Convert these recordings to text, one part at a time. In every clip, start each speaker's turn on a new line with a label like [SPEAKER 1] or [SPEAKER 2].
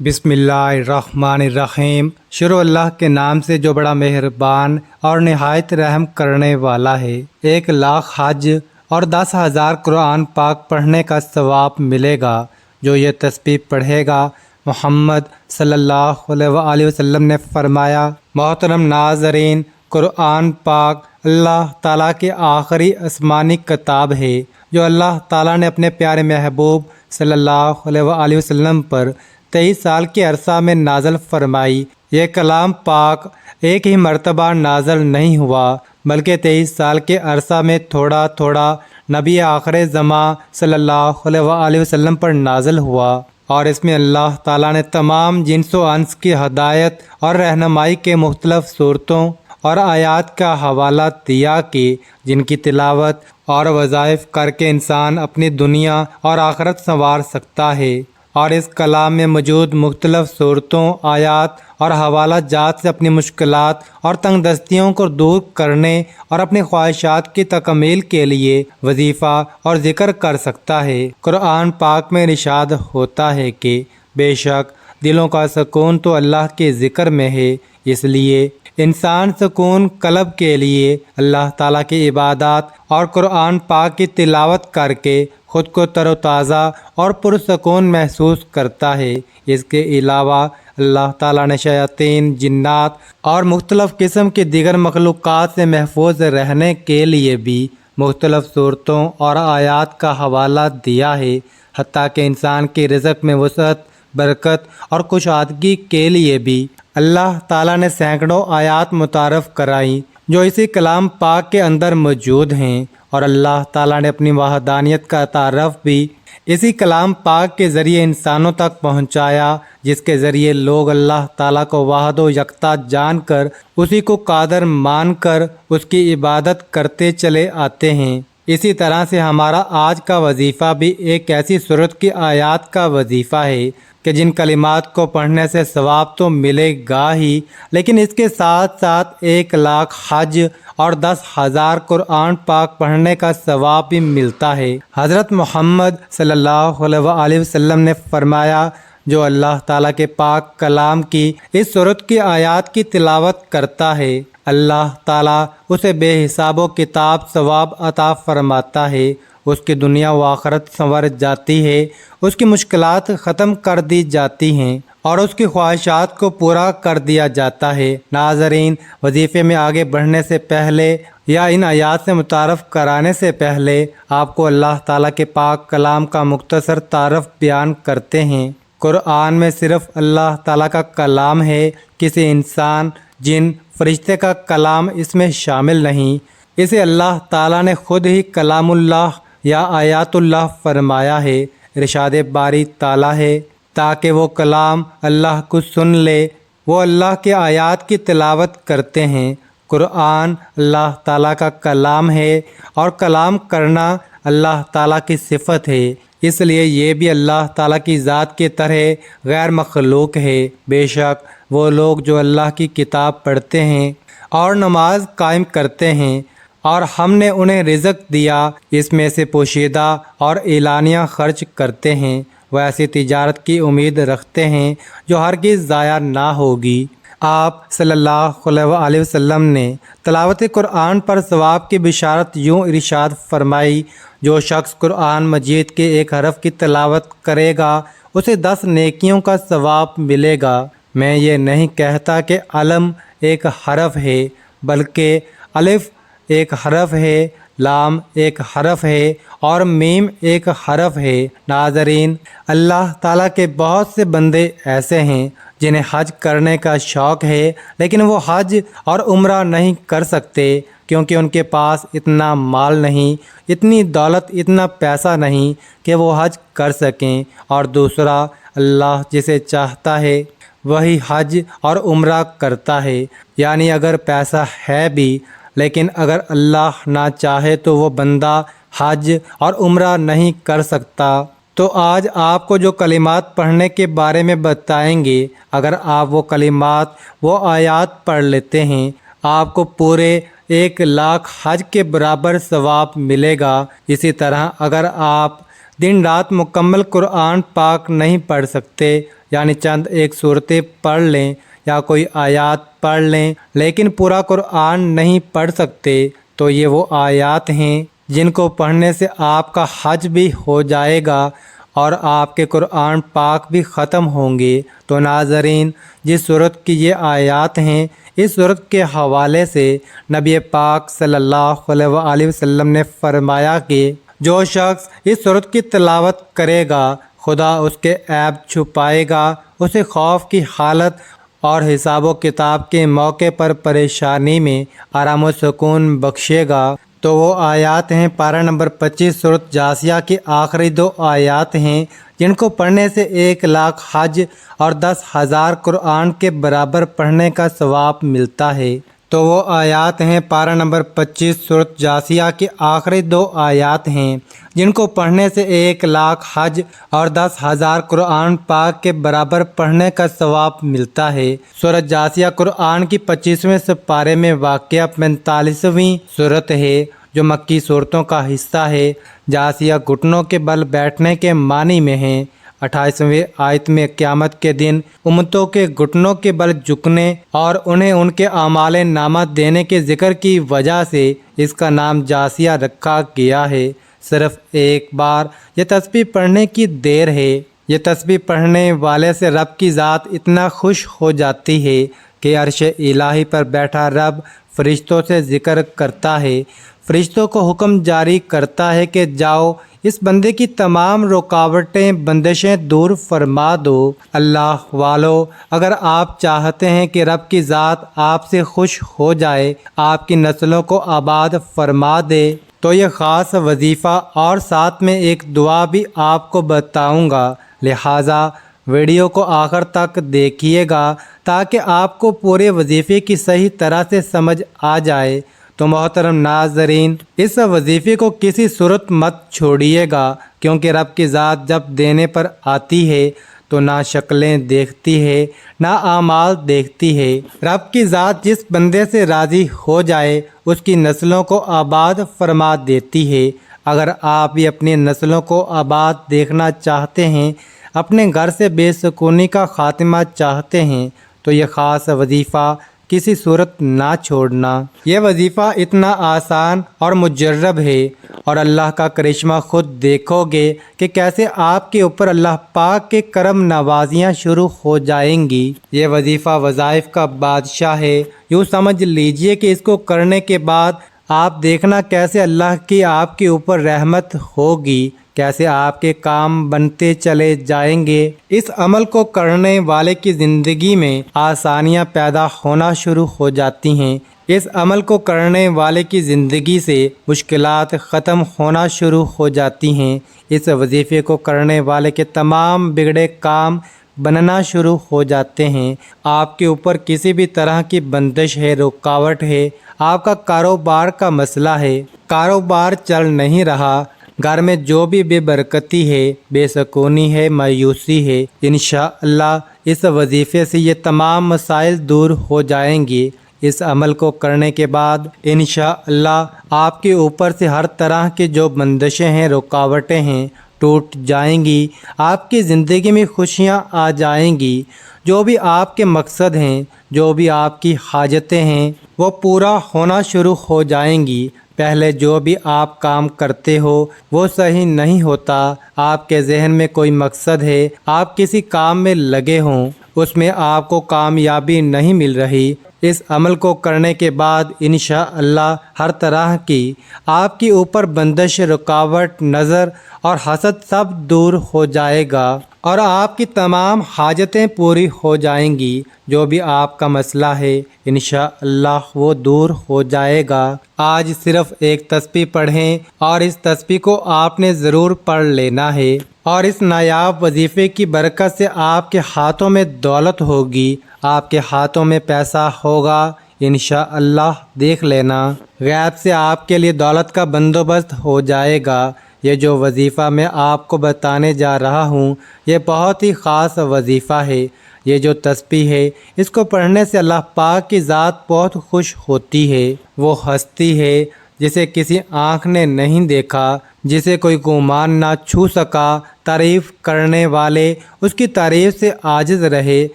[SPEAKER 1] بسم اللہ الرحمن الرحیم۔ شروع اللہ کے نام سے جو بڑا مہربان اور نہایت رحم کرنے والا ہے۔ 1,00,000 حج اور 10,000 قرآن پاک پڑھنے کا ثواب ملے گا جو یہ تسبیح پڑھے گا۔ محمد صلی اللہ علیہ وآلہ وسلم نے فرمایا، محترم ناظرین، قرآن پاک اللہ تعالیٰ کی آخری آسمانی کتاب ہے جو اللہ تعالیٰ نے اپنے پیارے محبوب صلی اللہ علیہ وآلہ وسلم پر 23 سال کے عرصہ میں نازل فرمائی۔ یہ کلام پاک ایک ہی مرتبہ نازل نہیں ہوا بلکہ 23 سال کے عرصہ میں تھوڑا تھوڑا نبی آخر زماں صلی اللہ علیہ وآلہ وسلم پر نازل ہوا، اور اس میں اللہ تعالیٰ نے تمام جنس و انس کی ہدایت اور رہنمائی کے مختلف صورتوں اور آیات کا حوالہ دیا کہ جن کی تلاوت اور وظائف کر کے انسان اپنی دنیا اور آخرت سنوار سکتا ہے، اور اس کلام میں موجود مختلف صورتوں، آیات اور حوالہ جات سے اپنی مشکلات اور تنگ دستیوں کو دور کرنے اور اپنی خواہشات کی تکمیل کے لیے وظیفہ اور ذکر کر سکتا ہے۔ قرآن پاک میں ارشاد ہوتا ہے کہ بے شک دلوں کا سکون تو اللہ کے ذکر میں ہے، اس لیے انسان سکون قلب کے لیے اللہ تعالیٰ کی عبادات اور قرآن پاک کی تلاوت کر کے خود کو تر و تازہ اور پرسکون محسوس کرتا ہے۔ اس کے علاوہ اللہ تعالیٰ نے شیاطین، جنات اور مختلف قسم کی دیگر مخلوقات سے محفوظ رہنے کے لیے بھی مختلف صورتوں اور آیات کا حوالہ دیا ہے، حتیٰ کہ انسان کی رزق میں وسعت، برکت اور کشادگی کے لیے بھی اللہ تعالیٰ نے سینکڑوں آیات متعارف کرائیں جو اسی کلام پاک کے اندر موجود ہیں، اور اللہ تعالیٰ نے اپنی وحدانیت کا تعارف بھی اسی کلام پاک کے ذریعے انسانوں تک پہنچایا، جس کے ذریعے لوگ اللہ تعالیٰ کو واحد و یکتا جان کر اسی کو قادر مان کر اس کی عبادت کرتے چلے آتے ہیں۔ اسی طرح سے ہمارا آج کا وظیفہ بھی ایک ایسی صورت کی آیات کا وظیفہ ہے کہ جن کلمات کو پڑھنے سے ثواب تو ملے گا ہی، لیکن اس کے ساتھ ساتھ 1,00,000 حج اور 10,000 قرآن پاک پڑھنے کا ثواب بھی ملتا ہے۔ حضرت محمد صلی اللہ علیہ وآلہ وسلم نے فرمایا، جو اللہ تعالیٰ کے پاک کلام کی اس صورت کی آیات کی تلاوت کرتا ہے، اللہ تعالیٰ اسے بے حساب و کتاب ثواب عطا فرماتا ہے، اس کی دنیا و آخرت سنور جاتی ہے، اس کی مشکلات ختم کر دی جاتی ہیں اور اس کی خواہشات کو پورا کر دیا جاتا ہے۔ ناظرین، وظیفے میں آگے بڑھنے سے پہلے یا ان آیات سے متعارف کرانے سے پہلے آپ کو اللہ تعالیٰ کے پاک کلام کا مختصر تعارف بیان کرتے ہیں۔ قرآن میں صرف اللہ تعالیٰ کا کلام ہے، کسی انسان، جن، فرشتے کا کلام اس میں شامل نہیں۔ اسے اللہ تعالیٰ نے خود ہی کلام اللہ یا آیات اللہ فرمایا ہے۔ ارشاد باری تعالیٰ ہے، تاکہ وہ کلام اللہ کو سن لے۔ وہ اللہ کے آیات کی تلاوت کرتے ہیں۔ قرآن اللہ تعالیٰ کا کلام ہے اور کلام کرنا اللہ تعالیٰ کی صفت ہے، اس لیے یہ بھی اللہ تعالیٰ کی ذات کی طرح غیر مخلوق ہے۔ بے شک وہ لوگ جو اللہ کی کتاب پڑھتے ہیں اور نماز قائم کرتے ہیں اور ہم نے انہیں رزق دیا، اس میں سے پوشیدہ اور اعلانیہ خرچ کرتے ہیں، وہ ایسی تجارت کی امید رکھتے ہیں جو ہرگز ضائع نہ ہوگی۔ آپ صلی اللہ علیہ وآلہ وسلم نے تلاوت قرآن پر ثواب کی بشارت یوں ارشاد فرمائی، جو شخص قرآن مجید کے ایک حرف کی تلاوت کرے گا اسے 10 نیکیوں کا ثواب ملے گا۔ میں یہ نہیں کہتا کہ علم ایک حرف ہے، بلکہ الف ایک حرف ہے، لام ایک حرف ہے اور میم ایک حرف ہے۔ ناظرین، اللہ تعالیٰ کے بہت سے بندے ایسے ہیں جنہیں حج کرنے کا شوق ہے، لیکن وہ حج اور عمرہ نہیں کر سکتے کیونکہ ان کے پاس اتنا مال نہیں، اتنی دولت، اتنا پیسہ نہیں کہ وہ حج کر سکیں، اور دوسرا اللہ جسے چاہتا ہے وہی حج اور عمرہ کرتا ہے۔ یعنی اگر پیسہ ہے بھی، لیکن اگر اللہ نہ چاہے تو وہ بندہ حج اور عمرہ نہیں کر سکتا۔ تو آج آپ کو جو کلمات پڑھنے کے بارے میں بتائیں گے، اگر آپ وہ کلمات، وہ آیات پڑھ لیتے ہیں، آپ کو پورے 1,00,000 حج کے برابر ثواب ملے گا۔ اسی طرح اگر آپ دن رات مکمل قرآن پاک نہیں پڑھ سکتے یعنی چند ایک صورتیں پڑھ لیں یا کوئی آیات پڑھ لیں لیکن پورا قرآن نہیں پڑھ سکتے تو یہ وہ آیات ہیں جن کو پڑھنے سے آپ کا حج بھی ہو جائے گا اور آپ کے قرآن پاک بھی ختم ہوں گے۔ تو ناظرین، جس صورت کی یہ آیات ہیں، اس صورت کے حوالے سے نبی پاک صلی اللہ علیہ وآلہ وسلم نے فرمایا کہ جو شخص اس صورت کی تلاوت کرے گا خدا اس کے عیب چھپائے گا، اسے خوف کی حالت اور حساب و کتاب کے موقع پر پریشانی میں آرام و سکون بخشے گا۔ تو وہ آیات ہیں، پارہ نمبر 25 سورۃ جاثیہ کی آخری 2 آیات ہیں جن کو پڑھنے سے 1,00,000 حج اور 10,000 قرآن کے برابر پڑھنے کا ثواب ملتا ہے۔ تو وہ آیات ہیں، پارہ نمبر 25 سورۃ جاثیہ کی آخری 2 آیات ہیں جن کو پڑھنے سے 1,00,000 حج اور 10,000 قرآن پاک کے برابر پڑھنے کا ثواب ملتا ہے۔ سورۃ جاثیہ قرآن کی 25ویں سپارے میں واقع 45ویں سورت ہے جو مکی صورتوں کا حصہ ہے۔ جاثیہ گھٹنوں کے بل بیٹھنے کے معنی میں ہیں۔ 28ویں آیت میں قیامت کے دن امتوں کے گھٹنوں کے بل جھکنے اور انہیں ان کے اعمال نامہ دینے کے ذکر کی وجہ سے اس کا نام جاثیہ رکھا گیا ہے۔ صرف ایک بار یہ تسبیح پڑھنے کی دیر ہے۔ یہ تسبیح پڑھنے والے سے رب کی ذات اتنا خوش ہو جاتی ہے کہ عرش الہی پر بیٹھا رب فرشتوں سے ذکر کرتا ہے، فرشتوں کو حکم جاری کرتا ہے کہ جاؤ اس بندے کی تمام رکاوٹیں بندشیں دور فرما دو۔ اللہ والو، اگر آپ چاہتے ہیں کہ رب کی ذات آپ سے خوش ہو جائے، آپ کی نسلوں کو آباد فرما دے، تو یہ خاص وظیفہ اور ساتھ میں ایک دعا بھی آپ کو بتاؤں گا، لہٰذا ویڈیو کو آخر تک دیکھیے گا تاکہ آپ کو پورے وظیفے کی صحیح طرح سے سمجھ آ جائے۔ تو محترم ناظرین، اس وظیفے کو کسی صورت مت چھوڑیے گا، کیونکہ رب کی ذات جب دینے پر آتی ہے تو نہ شکلیں دیکھتی ہے نہ اعمال دیکھتی ہے۔ رب کی ذات جس بندے سے راضی ہو جائے اس کی نسلوں کو آباد فرما دیتی ہے۔ اگر آپ بھی اپنی نسلوں کو آباد دیکھنا چاہتے ہیں، اپنے گھر سے بے سکونی کا خاتمہ چاہتے ہیں، تو یہ خاص وظیفہ کسی صورت نہ چھوڑنا۔ یہ وظیفہ اتنا آسان اور مجرب ہے اور اللہ کا کرشمہ خود دیکھو گے کہ کیسے آپ کے اوپر اللہ پاک کے کرم نوازیاں شروع ہو جائیں گی۔ یہ وظیفہ وظائف کا بادشاہ ہے۔ یوں سمجھ لیجئے کہ اس کو کرنے کے بعد آپ دیکھنا کیسے اللہ کی آپ کے اوپر رحمت ہوگی، کیسے آپ کے کام بنتے چلے جائیں گے۔ اس عمل کو کرنے والے کی زندگی میں آسانیاں پیدا ہونا شروع ہو جاتی ہیں۔ اس عمل کو کرنے والے کی زندگی سے مشکلات ختم ہونا شروع ہو جاتی ہیں۔ اس وظیفے کو کرنے والے کے تمام بگڑے کام بننا شروع ہو جاتے ہیں۔ آپ کے اوپر کسی بھی طرح کی بندش ہے، رکاوٹ ہے، آپ کا کاروبار کا مسئلہ ہے، کاروبار چل نہیں رہا، گھر میں جو بھی بے برکتی ہے، بے سکونی ہے، مایوسی ہے، انشاءاللہ اس وظیفے سے یہ تمام مسائل دور ہو جائیں گے۔ اس عمل کو کرنے کے بعد انشاءاللہ آپ کے اوپر سے ہر طرح کی جو بندشیں ہیں، رکاوٹیں ہیں، ٹوٹ جائیں گی۔ آپ کی زندگی میں خوشیاں آ جائیں گی۔ جو بھی آپ کے مقصد ہیں، جو بھی آپ کی حاجتیں ہیں، وہ پورا ہونا شروع ہو جائیں گی۔ پہلے جو بھی آپ کام کرتے ہو وہ صحیح نہیں ہوتا، آپ کے ذہن میں کوئی مقصد ہے، آپ کسی کام میں لگے ہوں، اس میں آپ کو کامیابی نہیں مل رہی، اس عمل کو کرنے کے بعد انشاءاللہ ہر طرح کی آپ کے اوپر بندش، رکاوٹ، نظر اور حسد سب دور ہو جائے گا اور آپ کی تمام حاجتیں پوری ہو جائیں گی۔ جو بھی آپ کا مسئلہ ہے انشاءاللہ وہ دور ہو جائے گا۔ آج صرف ایک تسبیح پڑھیں اور اس تسبیح کو آپ نے ضرور پڑھ لینا ہے، اور اس نایاب وظیفے کی برکت سے آپ کے ہاتھوں میں دولت ہوگی، آپ کے ہاتھوں میں پیسہ ہوگا، انشاءاللہ دیکھ لینا غیب سے آپ کے لیے دولت کا بندوبست ہو جائے گا۔ یہ جو وظیفہ میں آپ کو بتانے جا رہا ہوں یہ بہت ہی خاص وظیفہ ہے۔ یہ جو تسبیح ہے اس کو پڑھنے سے اللہ پاک کی ذات بہت خوش ہوتی ہے۔ وہ ہستی ہے جسے کسی آنکھ نے نہیں دیکھا، جسے کوئی گمان نہ چھو سکا، تعریف کرنے والے اس کی تعریف سے عاجز رہے،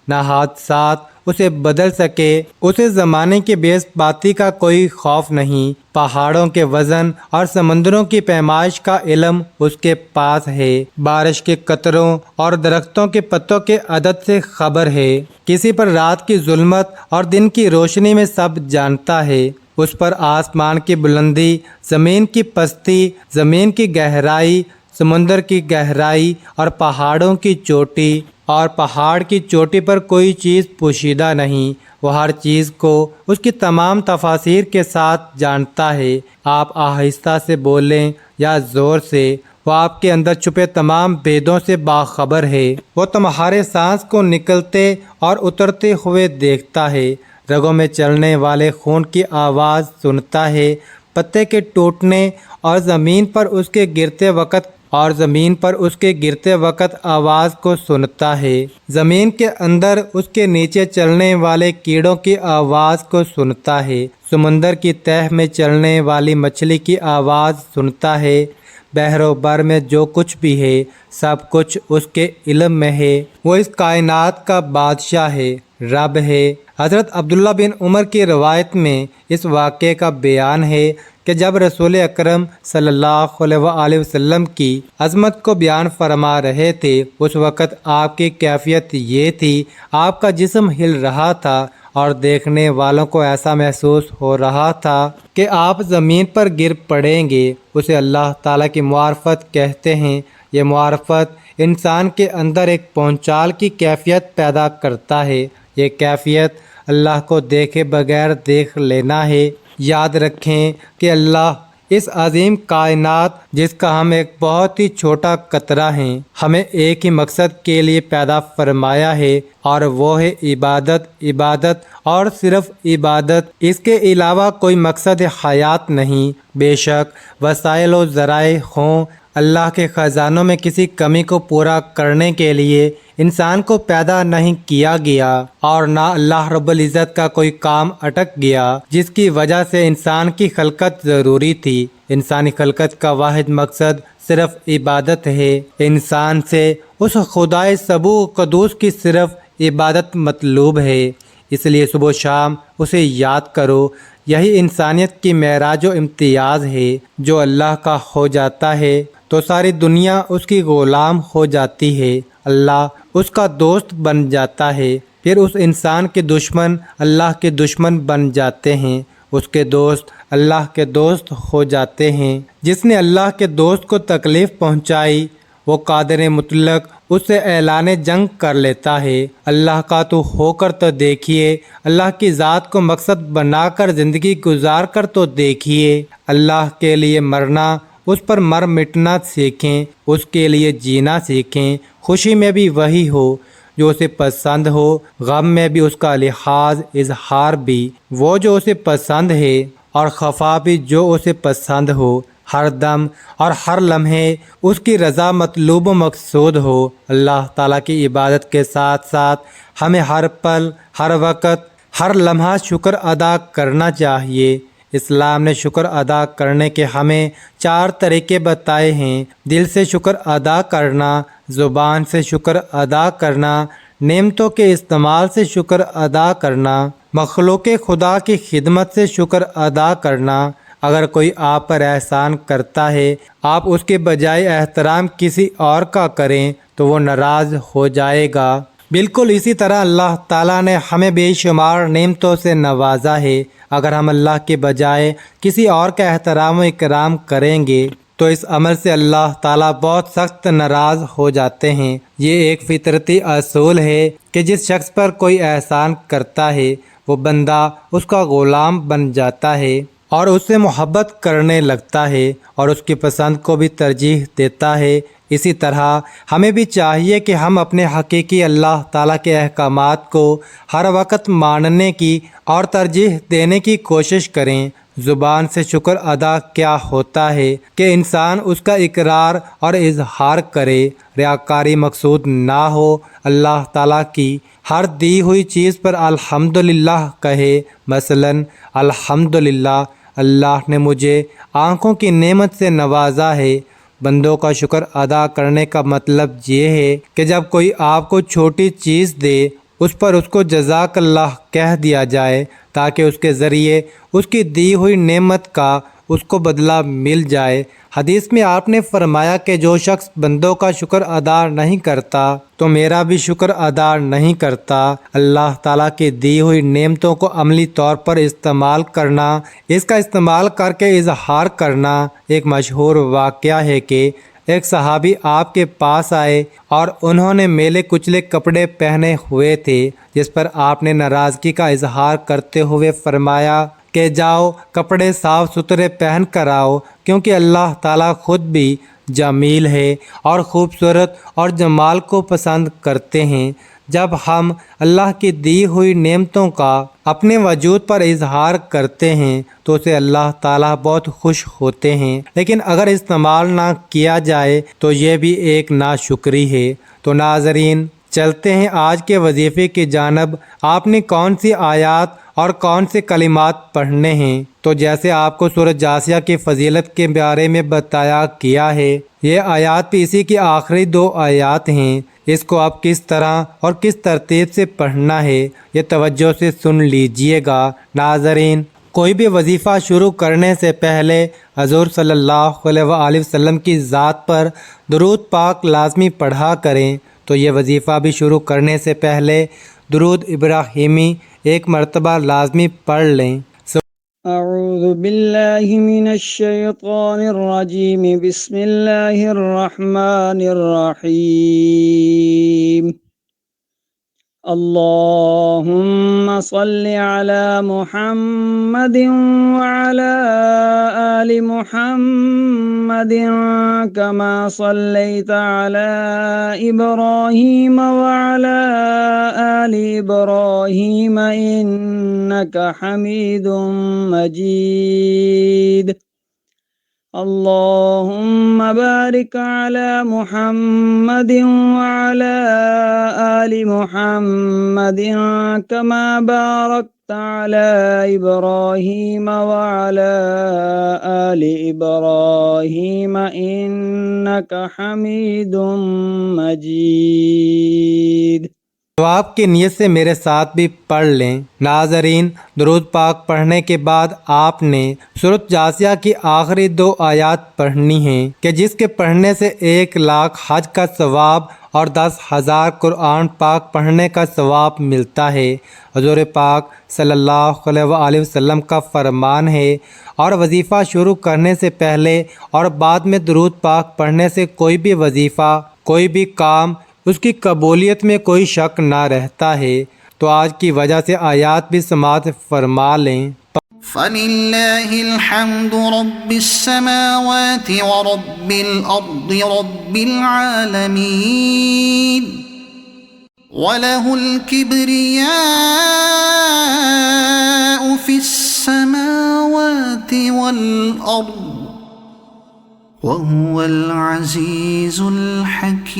[SPEAKER 1] نہ حادثات اسے بدل سکے، اسے زمانے کی بے ثباتی کا کوئی خوف نہیں، پہاڑوں کے وزن اور سمندروں کی پیمائش کا علم اس کے پاس ہے، بارش کے قطروں اور درختوں کے پتوں کے عدد سے خبر ہے، کسی پر رات کی ظلمت اور دن کی روشنی میں سب جانتا ہے، اس پر آسمان کی بلندی، زمین کی پستی، زمین کی گہرائی، سمندر کی گہرائی اور پہاڑوں کی چوٹی، اور پہاڑ کی چوٹی پر کوئی چیز پوشیدہ نہیں، وہ ہر چیز کو اس کی تمام تفاصیر کے ساتھ جانتا ہے، آپ آہستہ سے بولیں یا زور سے، وہ آپ کے اندر چھپے تمام بھیدوں سے باخبر ہے، وہ تمہارے سانس کو نکلتے اور اترتے ہوئے دیکھتا ہے، رگوں میں چلنے والے خون کی آواز سنتا ہے، پتے کے ٹوٹنے اور زمین پر اس کے گرتے وقت آواز کو سنتا ہے، زمین کے اندر اس کے نیچے چلنے والے کیڑوں کی آواز کو سنتا ہے، سمندر کی تہ میں چلنے والی مچھلی کی آواز سنتا ہے، بحر و بر میں جو کچھ بھی ہے سب کچھ اس کے علم میں ہے، وہ اس کائنات کا بادشاہ ہے، رب ہے۔ حضرت عبداللہ بن عمر کی روایت میں اس واقعے کا بیان ہے کہ جب رسول اکرم صلی اللہ علیہ وآلہ وسلم کی عظمت کو بیان فرما رہے تھے، اس وقت آپ کی کیفیت یہ تھی، آپ کا جسم ہل رہا تھا اور دیکھنے والوں کو ایسا محسوس ہو رہا تھا کہ آپ زمین پر گر پڑیں گے، اسے اللہ تعالیٰ کی معرفت کہتے ہیں، یہ معرفت انسان کے اندر ایک پونچال کی کیفیت پیدا کرتا ہے، یہ کیفیت اللہ کو دیکھے بغیر دیکھ لینا ہے۔ یاد رکھیں کہ اللہ اس عظیم کائنات جس کا ہم ایک بہت ہی چھوٹا قطرہ ہیں، ہمیں ایک ہی مقصد کے لیے پیدا فرمایا ہے، اور وہ ہے عبادت اور صرف عبادت، اس کے علاوہ کوئی مقصد حیات نہیں۔ بے شک وسائل و ذرائع ہوں، اللہ کے خزانوں میں کسی کمی کو پورا کرنے کے لیے انسان کو پیدا نہیں کیا گیا، اور نہ اللہ رب العزت کا کوئی کام اٹک گیا جس کی وجہ سے انسان کی خلقت ضروری تھی۔ انسانی خلقت کا واحد مقصد صرف عبادت ہے، انسان سے اس خدائے سبو قدوس کی صرف عبادت مطلوب ہے، اس لیے صبح و شام اسے یاد کرو، یہی انسانیت کی معراج و امتیاز ہے۔ جو اللہ کا ہو جاتا ہے تو ساری دنیا اس کی غلام ہو جاتی ہے، اللہ اس کا دوست بن جاتا ہے، پھر اس انسان کے دشمن اللہ کے دشمن بن جاتے ہیں، اس کے دوست اللہ کے دوست ہو جاتے ہیں۔ جس نے اللہ کے دوست کو تکلیف پہنچائی، وہ قادر مطلق اس سے اعلان جنگ کر لیتا ہے۔ اللہ کا تو ہو کر تو دیکھیے، اللہ کی ذات کو مقصد بنا کر زندگی گزار کر تو دیکھیے، اللہ کے لیے مرنا، اس پر مر مٹنا سیکھیں، اس کے لیے جینا سیکھیں، خوشی میں بھی وہی ہو جو اسے پسند ہو، غم میں بھی اس کا لحاظ اظہار بھی وہ جو اسے پسند ہے، اور خفا بھی جو اسے پسند ہو، ہر دم اور ہر لمحے اس کی رضا مطلوب و مقصود ہو۔ اللہ تعالیٰ کی عبادت کے ساتھ ساتھ ہمیں ہر پل، ہر وقت، ہر لمحہ شکر ادا کرنا چاہیے۔ اسلام نے شکر ادا کرنے کے ہمیں 4 طریقے بتائے ہیں: دل سے شکر ادا کرنا، زبان سے شکر ادا کرنا، نعمتوں کے استعمال سے شکر ادا کرنا، مخلوق خدا کی خدمت سے شکر ادا کرنا۔ اگر کوئی آپ پر احسان کرتا ہے، آپ اس کے بجائے احترام کسی اور کا کریں تو وہ ناراض ہو جائے گا۔ بالکل اسی طرح اللہ تعالیٰ نے ہمیں بے شمار نعمتوں سے نوازا ہے، اگر ہم اللہ کے بجائے کسی اور کا احترام و اکرام کریں گے تو اس عمل سے اللہ تعالیٰ بہت سخت ناراض ہو جاتے ہیں۔ یہ ایک فطرتی اصول ہے کہ جس شخص پر کوئی احسان کرتا ہے، وہ بندہ اس کا غلام بن جاتا ہے اور اس سے محبت کرنے لگتا ہے اور اس کی پسند کو بھی ترجیح دیتا ہے۔ اسی طرح ہمیں بھی چاہیے کہ ہم اپنے حقیقی اللہ تعالیٰ کے احکامات کو ہر وقت ماننے کی اور ترجیح دینے کی کوشش کریں۔ زبان سے شکر ادا کیا ہوتا ہے کہ انسان اس کا اقرار اور اظہار کرے، ریاکاری مقصود نہ ہو، اللہ تعالیٰ کی ہر دی ہوئی چیز پر الحمدللہ کہے، مثلا الحمدللہ اللہ نے مجھے آنکھوں کی نعمت سے نوازا ہے۔ بندوں کا شکر ادا کرنے کا مطلب یہ ہے کہ جب کوئی آپ کو چھوٹی چیز دے اس پر اس کو جزاک اللہ کہہ دیا جائے تاکہ اس کے ذریعے اس کی دی ہوئی نعمت کا اس کو بدلہ مل جائے۔ حدیث میں آپ نے فرمایا کہ جو شخص بندوں کا شکر ادا نہیں کرتا تو میرا بھی شکر ادا نہیں کرتا۔ اللہ تعالیٰ کی دی ہوئی نعمتوں کو عملی طور پر استعمال کرنا، اس کا استعمال کر کے اظہار کرنا۔ ایک مشہور واقعہ ہے کہ ایک صحابی آپ کے پاس آئے اور انہوں نے میلے کچلے کپڑے پہنے ہوئے تھے، جس پر آپ نے ناراضگی کا اظہار کرتے ہوئے فرمایا کہ جاؤ کپڑے صاف ستھرے پہن کر آؤ، کیونکہ اللہ تعالیٰ خود بھی جمیل ہے اور خوبصورت اور جمال کو پسند کرتے ہیں۔ جب ہم اللہ کی دی ہوئی نعمتوں کا اپنے وجود پر اظہار کرتے ہیں تو اسے اللہ تعالیٰ بہت خوش ہوتے ہیں، لیکن اگر استعمال نہ کیا جائے تو یہ بھی ایک ناشکری ہے۔ تو ناظرین، چلتے ہیں آج کے وظیفے کی جانب۔ آپ نے کون سی آیات اور کون سے کلمات پڑھنے ہیں؟ تو جیسے آپ کو سورۃ جاثیہ کی فضیلت کے بارے میں بتایا گیا ہے، یہ آیات بھی اسی کی آخری 2 آیات ہیں۔ اس کو آپ کس طرح اور کس ترتیب سے پڑھنا ہے یہ توجہ سے سن لیجئے گا۔ ناظرین، کوئی بھی وظیفہ شروع کرنے سے پہلے حضور صلی اللہ علیہ وآلہ وسلم کی ذات پر درود پاک لازمی پڑھا کریں۔ تو یہ وظیفہ بھی شروع کرنے سے پہلے درود ابراہیمی ایک مرتبہ لازمی پڑھ لیں۔
[SPEAKER 2] اعوذ باللہ من الشیطان الرجیم، بسم اللہ الرحمن الرحیم۔ اللہم صل علی محمد وعلی آل محمد کما صلیت علی ابراہیم وعلی آل ابراہیم انک حمید مجید۔ اللہم بارک علی محمد وعلی آل محمد کما بارکت علی ابراہیم وعلی آل ابراہیم انک حمید مجید۔
[SPEAKER 1] تو آپ کی نیت سے میرے ساتھ بھی پڑھ لیں۔ ناظرین، درود پاک پڑھنے کے بعد آپ نے سورۃ جاثیہ کی آخری 2 آیات پڑھنی ہیں کہ جس کے پڑھنے سے 1,00,000 حج کا ثواب اور 10,000 قرآن پاک پڑھنے کا ثواب ملتا ہے۔ حضور پاک صلی اللہ علیہ وآلہ وسلم کا فرمان ہے، اور وظیفہ شروع کرنے سے پہلے اور بعد میں درود پاک پڑھنے سے کوئی بھی وظیفہ، کوئی بھی کام، اس کی قبولیت میں کوئی شک نہ رہتا ہے۔ تو آج کی وجہ سے آیات بھی سماعت فرما لیں۔
[SPEAKER 3] فَلِلَّهِ الْحَمْدُ رَبِّ السَّمَاوَاتِ وَرَبِّ الْأَرْضِ رَبِّ الْعَالَمِينَ وَلَهُ الْكِبْرِيَاءُ فِي السَّمَاوَاتِ وَالْأَرْضِ وَهُوَ الْعَزِيزُ الْحَكِيمُ۔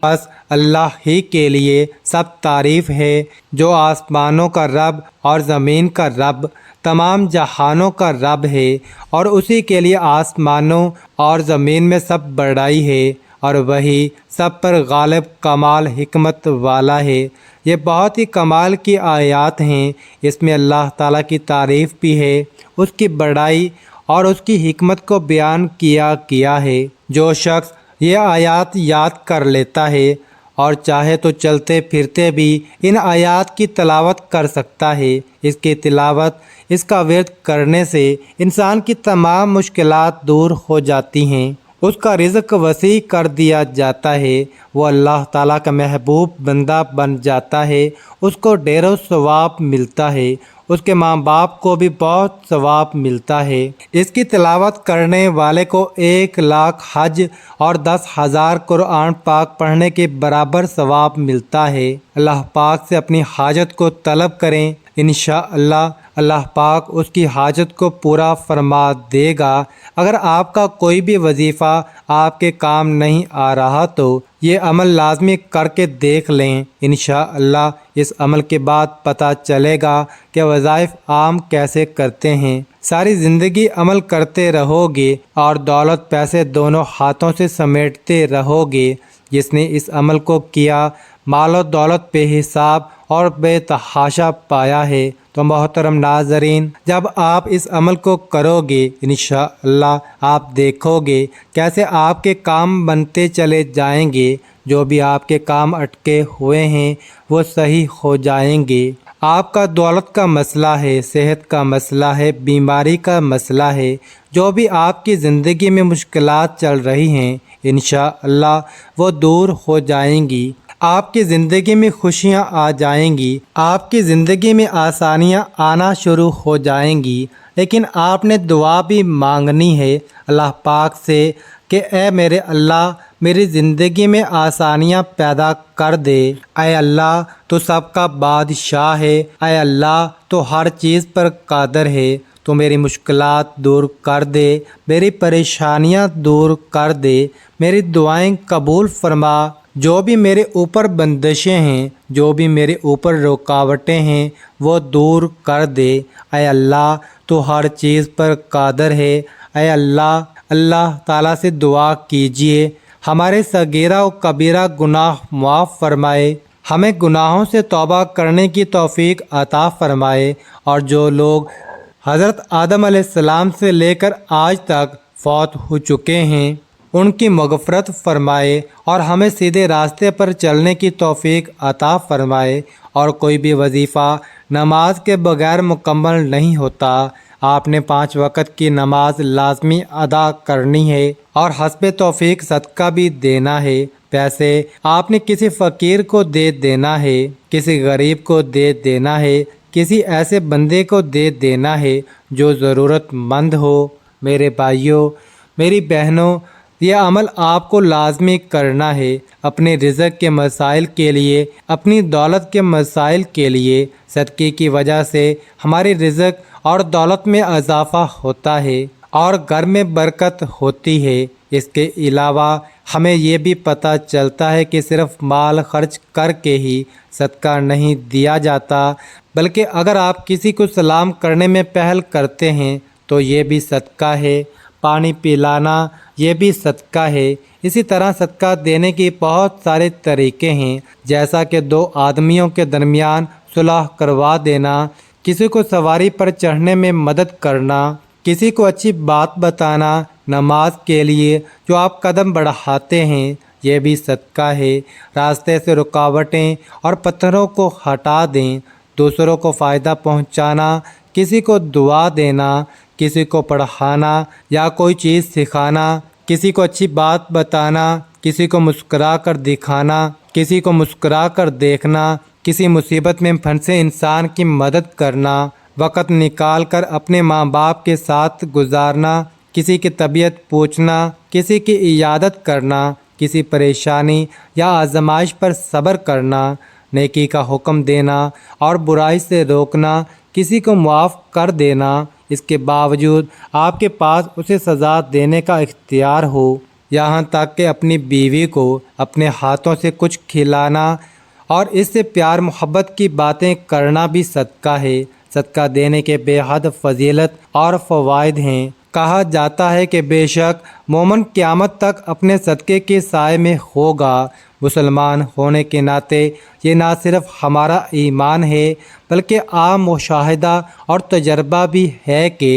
[SPEAKER 1] بس اللہ ہی کے لیے سب تعریف ہے، جو آسمانوں کا رب اور زمین کا رب، تمام جہانوں کا رب ہے، اور اسی کے لیے آسمانوں اور زمین میں سب بڑائی ہے، اور وہی سب پر غالب کمال حکمت والا ہے۔ یہ بہت ہی کمال کی آیات ہیں، اس میں اللہ تعالیٰ کی تعریف بھی ہے، اس کی بڑائی اور اس کی حکمت کو بیان کیا گیا ہے۔ جو شخص یہ آیات یاد کر لیتا ہے اور چاہے تو چلتے پھرتے بھی ان آیات کی تلاوت کر سکتا ہے۔ اس کی تلاوت، اس کا ورد کرنے سے انسان کی تمام مشکلات دور ہو جاتی ہیں، اس کا رزق وسیع کر دیا جاتا ہے، وہ اللہ تعالیٰ کا محبوب بندہ بن جاتا ہے، اس کو ڈھیروں ثواب ملتا ہے، اس کے ماں باپ کو بھی بہت ثواب ملتا ہے۔ اس کی تلاوت کرنے والے کو 1,00,000 حج اور 10,000 قرآن پاک پڑھنے کے برابر ثواب ملتا ہے۔ اللہ پاک سے اپنی حاجت کو طلب کریں، انشاءاللہ اللہ پاک اس کی حاجت کو پورا فرما دے گا۔ اگر آپ کا کوئی بھی وظیفہ آپ کے کام نہیں آ رہا تو یہ عمل لازمی کر کے دیکھ لیں، انشاءاللہ اس عمل کے بعد پتہ چلے گا کہ وظائف عام کیسے کرتے ہیں۔ ساری زندگی عمل کرتے رہو گے اور دولت پیسے دونوں ہاتھوں سے سمیٹتے رہو گے۔ جس نے اس عمل کو کیا مال و دولت بے حساب اور بے تحاشا پایا ہے۔ تو محترم ناظرین، جب آپ اس عمل کو کرو گے انشاءاللہ آپ دیکھو گے کیسے آپ کے کام بنتے چلے جائیں گے۔ جو بھی آپ کے کام اٹکے ہوئے ہیں وہ صحیح ہو جائیں گے۔ آپ کا دولت کا مسئلہ ہے، صحت کا مسئلہ ہے، بیماری کا مسئلہ ہے، جو بھی آپ کی زندگی میں مشکلات چل رہی ہیں انشاءاللہ وہ دور ہو جائیں گی۔ آپ کی زندگی میں خوشیاں آ جائیں گی، آپ کی زندگی میں آسانیاں آنا شروع ہو جائیں گی۔ لیکن آپ نے دعا بھی مانگنی ہے اللہ پاک سے کہ اے میرے اللہ میری زندگی میں آسانیاں پیدا کر دے۔ اے اللہ تو سب کا بادشاہ ہے، اے اللہ تو ہر چیز پر قادر ہے، تو میری مشکلات دور کر دے، میری پریشانیاں دور کر دے، میری دعائیں قبول فرما۔ جو بھی میرے اوپر بندشیں ہیں، جو بھی میرے اوپر رکاوٹیں ہیں وہ دور کر دے۔ اے اللہ تو ہر چیز پر قادر ہے۔ اے اللہ تعالیٰ سے دعا کیجئے ہمارے صغیرہ و کبیرہ گناہ معاف فرمائے، ہمیں گناہوں سے توبہ کرنے کی توفیق عطا فرمائے، اور جو لوگ حضرت آدم علیہ السلام سے لے کر آج تک فوت ہو چکے ہیں ان کی مغفرت فرمائے، اور ہمیں سیدھے راستے پر چلنے کی توفیق عطا فرمائے۔ اور کوئی بھی وظیفہ نماز کے بغیر مکمل نہیں ہوتا۔ آپ نے 5 وقت کی نماز لازمی ادا کرنی ہے، اور حسب توفیق صدقہ بھی دینا ہے۔ پیسے آپ نے کسی فقیر کو دے دینا ہے، کسی غریب کو دے دینا ہے، کسی ایسے بندے کو دے دینا ہے جو ضرورت مند ہو۔ میرے بھائیوں، میری بہنوں، یہ عمل آپ کو لازمی کرنا ہے۔ اپنے رزق کے مسائل کے لیے، اپنی دولت کے مسائل کے لیے صدقے کی وجہ سے ہماری رزق اور دولت میں اضافہ ہوتا ہے اور گھر میں برکت ہوتی ہے۔ اس کے علاوہ ہمیں یہ بھی پتہ چلتا ہے کہ صرف مال خرچ کر کے ہی صدقہ نہیں دیا جاتا، بلکہ اگر آپ کسی کو سلام کرنے میں پہل کرتے ہیں تو یہ بھی صدقہ ہے۔ پانی پلانا یہ بھی صدقہ ہے۔ اسی طرح صدقہ دینے کی بہت سارے طریقے ہیں، جیسا کہ 2 آدمیوں کے درمیان صلح کروا دینا، کسی کو سواری پر چڑھنے میں مدد کرنا، کسی کو اچھی بات بتانا، نماز کے لیے جو آپ قدم بڑھاتے ہیں یہ بھی صدقہ ہے۔ راستے سے رکاوٹیں اور پتھروں کو ہٹا دیں، دوسروں کو فائدہ پہنچانا، کسی کو دعا دینا، کسی کو پڑھانا یا کوئی چیز سکھانا، کسی کو اچھی بات بتانا، کسی کو مسکرا کر دکھانا، کسی کو مسکرا کر دیکھنا، کسی مصیبت میں پھنسے انسان کی مدد کرنا، وقت نکال کر اپنے ماں باپ کے ساتھ گزارنا، کسی کی طبیعت پوچھنا، کسی کی عیادت کرنا، کسی پریشانی یا آزمائش پر صبر کرنا، نیکی کا حکم دینا اور برائی سے روکنا، کسی کو معاف کر دینا، اس کے باوجود آپ کے پاس اسے سزا دینے کا اختیار ہو، یہاں تک کہ اپنی بیوی کو اپنے ہاتھوں سے کچھ کھلانا اور اس سے پیار محبت کی باتیں کرنا بھی صدقہ ہے۔ صدقہ دینے کے بے حد فضیلت اور فوائد ہیں۔ کہا جاتا ہے کہ بے شک مومن قیامت تک اپنے صدقے کے سائے میں ہوگا۔ مسلمان ہونے کے ناطے یہ نہ صرف ہمارا ایمان ہے بلکہ عام مشاہدہ اور تجربہ بھی ہے کہ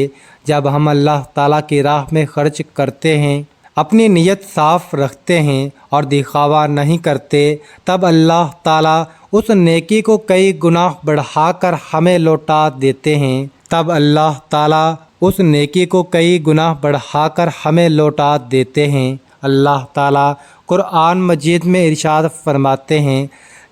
[SPEAKER 1] جب ہم اللہ تعالیٰ کی راہ میں خرچ کرتے ہیں، اپنی نیت صاف رکھتے ہیں اور دکھاوا نہیں کرتے، تب اللہ تعالیٰ اس نیکی کو کئی گنا بڑھا کر ہمیں لوٹا دیتے ہیں۔ تب اللہ تعالیٰ اس نیکی کو کئی گنا بڑھا کر ہمیں لوٹا دیتے ہیں۔ اللہ تعالیٰ قرآن مجید میں ارشاد فرماتے ہیں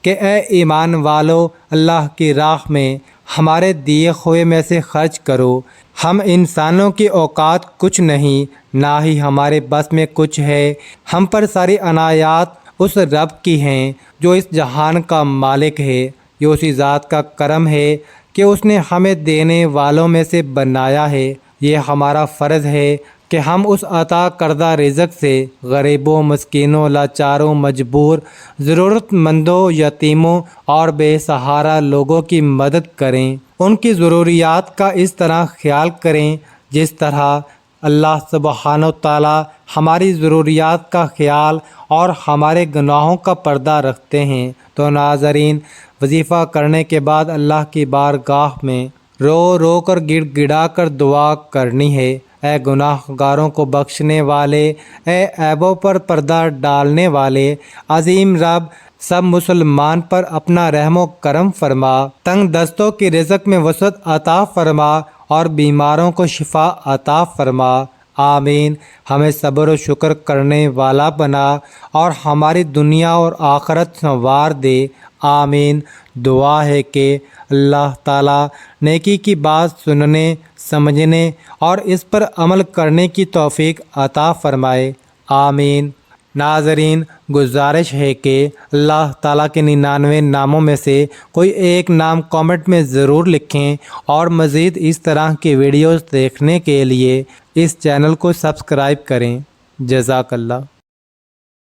[SPEAKER 1] کہ اے ایمان والو، اللہ کی راہ میں ہمارے دیے ہوئے میں سے خرچ کرو۔ ہم انسانوں کی اوقات کچھ نہیں، نہ ہی ہمارے بس میں کچھ ہے۔ ہم پر ساری عنایات اس رب کی ہیں جو اس جہان کا مالک ہے۔ یہ اسی ذات کا کرم ہے کہ اس نے ہمیں دینے والوں میں سے بنایا ہے۔ یہ ہمارا فرض ہے کہ ہم اس عطا کردہ رزق سے غریبوں، مسکینوں، لاچاروں، مجبور، ضرورت مندوں، یتیموں اور بے سہارا لوگوں کی مدد کریں، ان کی ضروریات کا اس طرح خیال کریں جس طرح اللہ سبحانہ و تعالی ہماری ضروریات کا خیال اور ہمارے گناہوں کا پردہ رکھتے ہیں۔ تو ناظرین، وظیفہ کرنے کے بعد اللہ کی بارگاہ میں رو رو کر گڑ گڑا کر دعا کرنی ہے۔ اے گناہ گاروں کو بخشنے والے، اے عیبوں پر پردہ ڈالنے والے عظیم رب، سب مسلمان پر اپنا رحم و کرم فرما، تنگ دستوں کی رزق میں وسعت عطا فرما اور بیماروں کو شفا عطا فرما۔ آمین۔ ہمیں صبر و شکر کرنے والا بنا اور ہماری دنیا اور آخرت سنوار دے۔ آمین۔ دعا ہے کہ اللہ تعالیٰ نیکی کی بات سننے، سمجھنے اور اس پر عمل کرنے کی توفیق عطا فرمائے۔ آمین۔ ناظرین، گزارش ہے کہ اللہ تعالیٰ کے 99 ناموں میں سے کوئی ایک نام کامنٹ میں ضرور لکھیں، اور مزید اس طرح کی ویڈیوز دیکھنے کے لیے اس چینل کو سبسکرائب کریں۔ جزاک اللہ۔